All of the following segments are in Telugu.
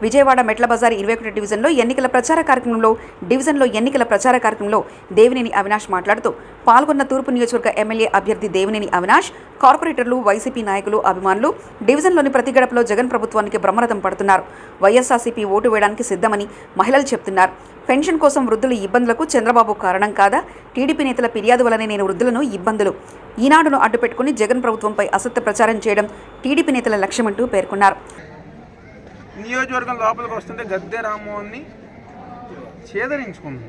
విజయవాడ మెట్ల బజార్ 21 డివిజన్లో ఎన్నికల ప్రచార కార్యక్రమంలో దేవినేని అవినాష్ మాట్లాడుతూ పాల్గొన్న తూర్పు నియోజకవర్గ ఎమ్మెల్యే అభ్యర్థి దేవినేని అవినాష్ కార్పొరేటర్లు వైసీపీ నాయకులు అభిమానులు డివిజన్లోని ప్రతి గడపలో జగన్ ప్రభుత్వానికి బ్రహ్మరథం పడుతున్నారు. వైఎస్ఆర్సీపీ ఓటు వేయడానికి సిద్ధమని మహిళలు చెబుతున్నారు. పెన్షన్ కోసం వృద్ధుల ఇబ్బందులకు చంద్రబాబు కారణం కాదా? టీడీపీ నేతల ఫిర్యాదు వల్లనే నేను వృద్ధులను ఇబ్బందులు ఈనాడును అడ్డుపెట్టుకుని జగన్ ప్రభుత్వంపై అసత్య ప్రచారం చేయడం టీడీపీ నేతల లక్ష్యమంటూ పేర్కొన్నారు. నియోజకవర్గం లోపలికి వస్తుంటే గద్దె రామ్మోహన్ని ఛేదరించుకుంది.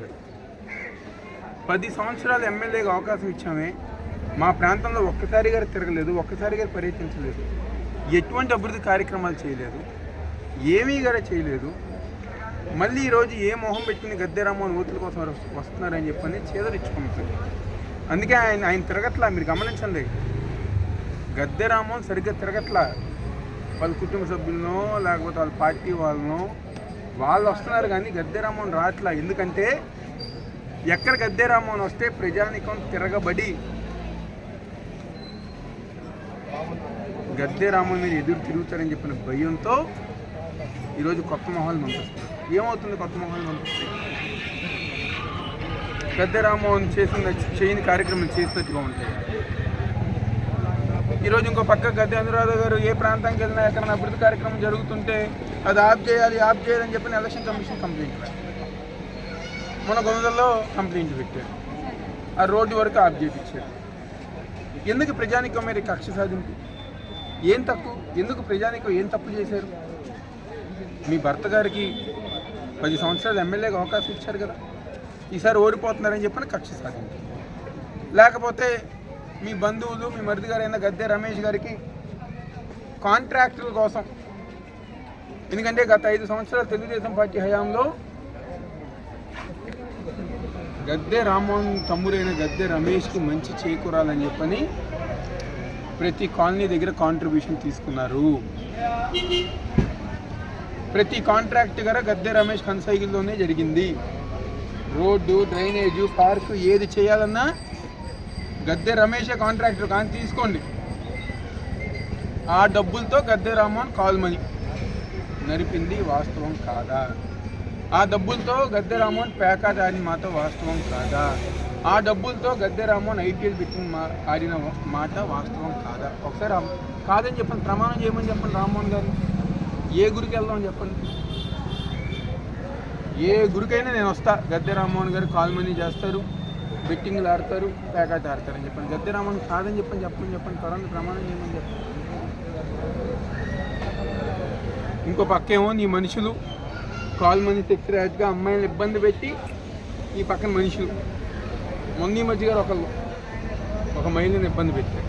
10 సంవత్సరాలు ఎమ్మెల్యేగా అవకాశం ఇచ్చామే, మా ప్రాంతంలో ఒక్కసారిగా తిరగలేదు, ఒక్కసారిగా పర్యటించలేదు, ఎటువంటి అభివృద్ధి కార్యక్రమాలు చేయలేదు, ఏమీ కూడా చేయలేదు. మళ్ళీ ఈరోజు ఏ మొహం పెట్టుకుని గద్దె రామ్మోహన్ ఓట్ల కోసం వస్తున్నారని చెప్పని ఛేదరించుకుంటుంది. అందుకే ఆయన తిరగట్లా. మీరు గమనించండి, గద్దె రామ్మోహన్ సరిగ్గా తిరగట్లా. వాళ్ళ కుటుంబ సభ్యులనో లేకపోతే వాళ్ళ పార్టీ వాళ్ళు వస్తున్నారు, కానీ గద్దె రామ్మోహన్ రావట్లా. ఎందుకంటే ఎక్కడ గద్దె రామ్మోహన్ వస్తే ప్రజానికం తిరగబడి గద్దె రామ్మోహన్ మీద ఎదురు తిరుగుతారని చెప్పిన భయంతో ఈరోజు కొత్త మొహాలు పంపిస్తారు. ఏమవుతుంది కొత్త మొహాలు పంపిస్తే? గద్దె రామ్మోహన్ చేయని కార్యక్రమం చేసినట్టుగా ఉంటాయి. ఈరోజు ఇంకో పక్క గద్దె అనురాధ గారు ఏ ప్రాంతానికి వెళ్ళినా ఎక్కడైనా అభివృద్ధి కార్యక్రమం జరుగుతుంటే అది ఆఫ్ చేయాలని చెప్పి ఎలక్షన్ కమిషన్ కంప్లైంట్ పెట్టారు. మన గొంతుల్లో కంప్లైంట్ పెట్టారు. ఆ రోడ్డు వరకు ఆఫ్ చేయించారు. ఎందుకు ప్రజానికం మీద కక్ష సాధింపు? ఏం తప్పు? ఎందుకు ప్రజానికం ఏం తప్పు చేశారు? మీ భర్త గారికి 10 సంవత్సరాలు ఎమ్మెల్యేగా అవకాశం ఇచ్చారు కదా, ఈసారి ఓడిపోతున్నారని చెప్పని కక్ష సాధింపు. లేకపోతే మీ బంధువులు, మీ మరిది గారు అయిన గద్దె రమేష్ గారికి కాంట్రాక్టుల కోసం, ఎందుకంటే గత 5 సంవత్సరాల తెలుగుదేశం పార్టీ హయాంలో గద్దె రామ్మోహన్ తమ్ముడైన గద్దె రమేష్కి మంచి చేకూరాలని చెప్పని ప్రతి కాలనీ దగ్గర కాంట్రిబ్యూషన్ తీసుకున్నారు. ప్రతి కాంట్రాక్ట్ గారు గద్దె రమేష్ కన్సైకిల్లోనే జరిగింది. రోడ్డు, డ్రైనేజు, పార్కు ఏది చేయాలన్నా గద్దె రమేషే కాంట్రాక్టర్. కానీ తీసుకోండి, ఆ డబ్బులతో గద్దె రామ్మోహన్ కాల్మని నరిపింది వాస్తవం కాదా? ఆ డబ్బులతో గద్దె రామ్మోహన్ పేకాట ఆడిన మాట వాస్తవం కాదా? ఆ డబ్బులతో గద్దె రామ్మోహన్ ఐపీఎల్ పెట్టిన ఆడిన మాట వాస్తవం కాదా? ఒకసారి కాదని చెప్పండి, ప్రమాణం చేయమని చెప్పండి. రామ్మోహన్ గారు ఏ గురికి వెళ్దామని చెప్పండి. ఏ గురికైనా నేను వస్తా, గద్దె రామ్మోహన్ గారు కాల్మనీ చేస్తారు, బెట్టింగ్లు ఆడతారు, పేకాట ఆడతారని చెప్పండి. గద్దె రామ్మోహన్ కాదని చెప్పండి త్వరగా ప్రమాణం చేయమని చెప్పండి. ఇంకో పక్కేమో నీ మనుషులు కాల్మనీ సెక్రటరీగా అమ్మాయిలను ఇబ్బంది పెట్టి, ఈ పక్కన మనుషులు మొన్న మధ్య గారు ఒక మహిళను ఇబ్బంది పెట్టారు.